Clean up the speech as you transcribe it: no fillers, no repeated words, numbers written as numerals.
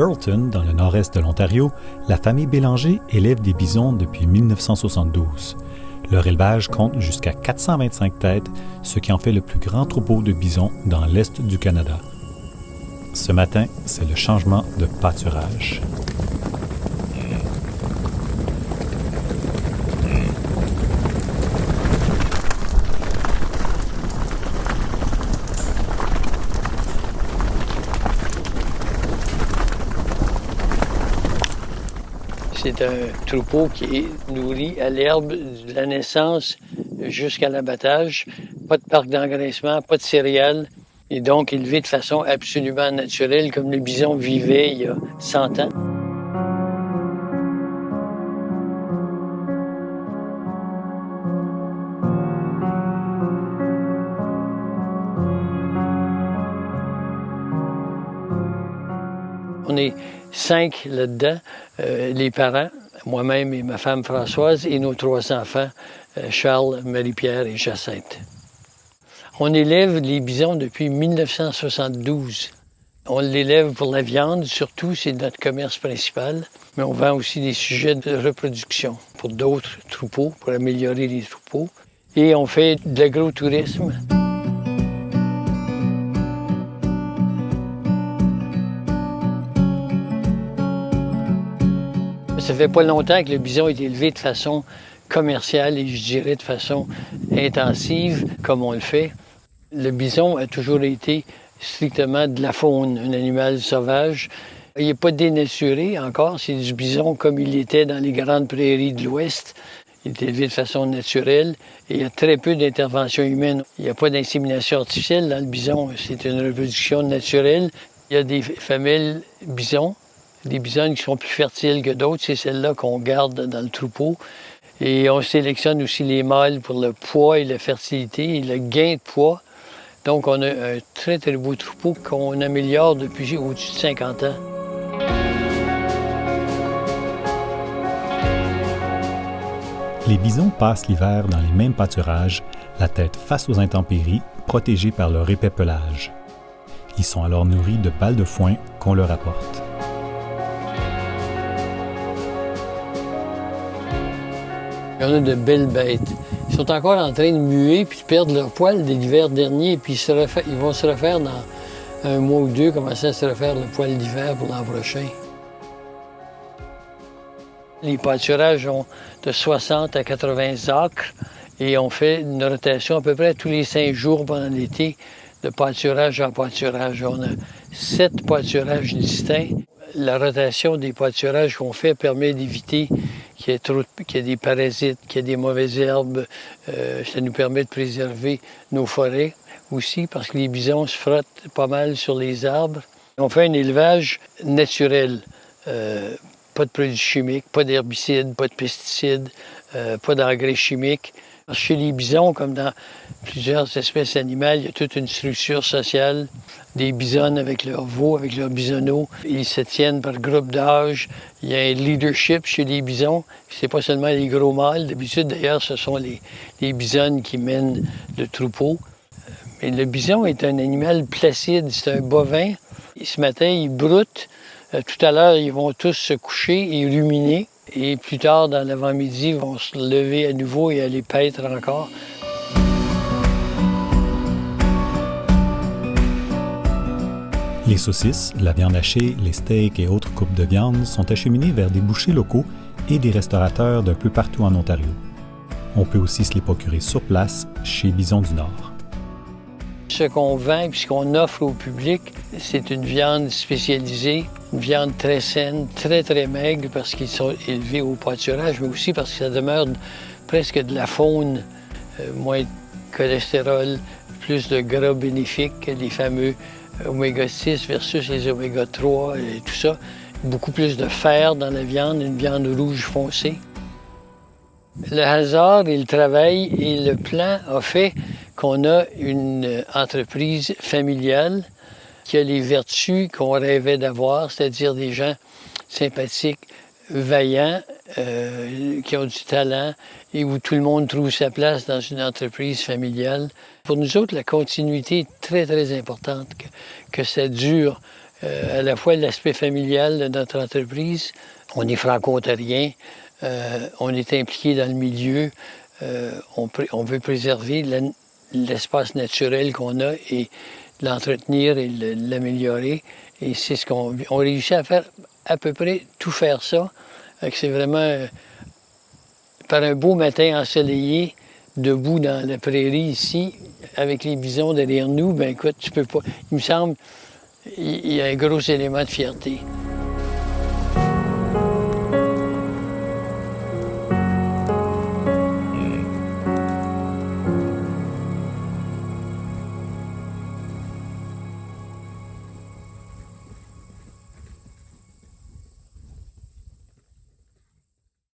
Earlton, dans le nord-est de l'Ontario, la famille Bélanger élève des bisons depuis 1972. Leur élevage compte jusqu'à 425 têtes, ce qui en fait le plus grand troupeau de bisons dans l'est du Canada. Ce matin, c'est le changement de pâturage. C'est un troupeau qui est nourri à l'herbe de la naissance jusqu'à l'abattage. Pas de parc d'engraissement, pas de céréales. Et donc élevé de façon absolument naturelle, comme le bison vivait il y a 100 ans. On est 5 là-dedans, les parents, moi-même et ma femme Françoise, et nos 3 enfants, Charles, Marie-Pierre et Jacinthe. On élève les bisons depuis 1972. On l'élève pour la viande, surtout, c'est notre commerce principal, mais on vend aussi des sujets de reproduction pour d'autres troupeaux, pour améliorer les troupeaux. Et on fait de l'agrotourisme. Ça fait pas longtemps que le bison est élevé de façon commerciale et je dirais de façon intensive, comme on le fait. Le bison a toujours été strictement de la faune, un animal sauvage. Il n'est pas dénaturé encore, c'est du bison comme il était dans les grandes prairies de l'Ouest. Il est élevé de façon naturelle et il y a très peu d'intervention humaine. Il n'y a pas d'insémination artificielle dans le bison, c'est une reproduction naturelle. Il y a des femelles bisons. Des bisonnes qui sont plus fertiles que d'autres, c'est celles-là qu'on garde dans le troupeau. Et on sélectionne aussi les mâles pour le poids et la fertilité et le gain de poids. Donc, on a un très, très beau troupeau qu'on améliore depuis au-dessus de 50 ans. Les bisons passent l'hiver dans les mêmes pâturages, la tête face aux intempéries, protégés par leur épais pelage. Ils sont alors nourris de balles de foin qu'on leur apporte. On a de belles bêtes. Ils sont encore en train de muer puis de perdre leur poil de l'hiver dernier. Puis ils vont se refaire dans un mois ou deux, commencer à se refaire le poil d'hiver pour l'an prochain. Les pâturages ont de 60 à 80 acres et on fait une rotation à peu près tous les 5 jours pendant l'été de pâturage en pâturage. On a 7 pâturages distincts. La rotation des pâturages qu'on fait permet d'éviter qu'il y ait des parasites, qu'il y ait des mauvaises herbes. Ça nous permet de préserver nos forêts aussi parce que les bisons se frottent pas mal sur les arbres. On fait un élevage naturel. Pas de produits chimiques, pas d'herbicides, pas de pesticides, pas d'engrais chimiques. Chez les bisons, comme dans plusieurs espèces animales, il y a toute une structure sociale. Des bisonnes avec leurs veaux, avec leurs bisonneaux. Ils se tiennent par groupe d'âge. Il y a un leadership chez les bisons. C'est pas seulement les gros mâles. D'habitude, d'ailleurs, ce sont les bisonnes qui mènent le troupeau. Mais le bison est un animal placide. C'est un bovin. Et ce matin, il broute. Tout à l'heure, ils vont tous se coucher et ruminer. Et plus tard, dans l'avant-midi, ils vont se lever à nouveau et aller paître encore. Les saucisses, la viande hachée, les steaks et autres coupes de viande sont acheminées vers des bouchers locaux et des restaurateurs d'un peu partout en Ontario. On peut aussi se les procurer sur place chez Bison du Nord. Ce qu'on vend et ce qu'on offre au public, c'est une viande spécialisée, une viande très saine, très, très maigre parce qu'ils sont élevés au pâturage, mais aussi parce que ça demeure presque de la faune, moins de cholestérol, plus de gras bénéfiques, les fameux oméga 6 versus les oméga 3 et tout ça. Beaucoup plus de fer dans la viande, une viande rouge foncée. Le hasard et le travail et le plan a fait qu'on a une entreprise familiale qui a les vertus qu'on rêvait d'avoir, c'est-à-dire des gens sympathiques, vaillants, qui ont du talent et où tout le monde trouve sa place dans une entreprise familiale. Pour nous autres, la continuité est très, très importante, que ça dure à la fois l'aspect familial de notre entreprise. On est franco-ontarien, on est impliqué dans le milieu, on veut préserver l'espace naturel qu'on a et l'entretenir et l'améliorer. Et c'est ce qu'on réussit à faire, à peu près tout faire ça. C'est vraiment par un beau matin ensoleillé, debout dans la prairie ici, avec les bisons derrière nous, ben écoute, tu peux pas. Il me semble, il y a un gros élément de fierté.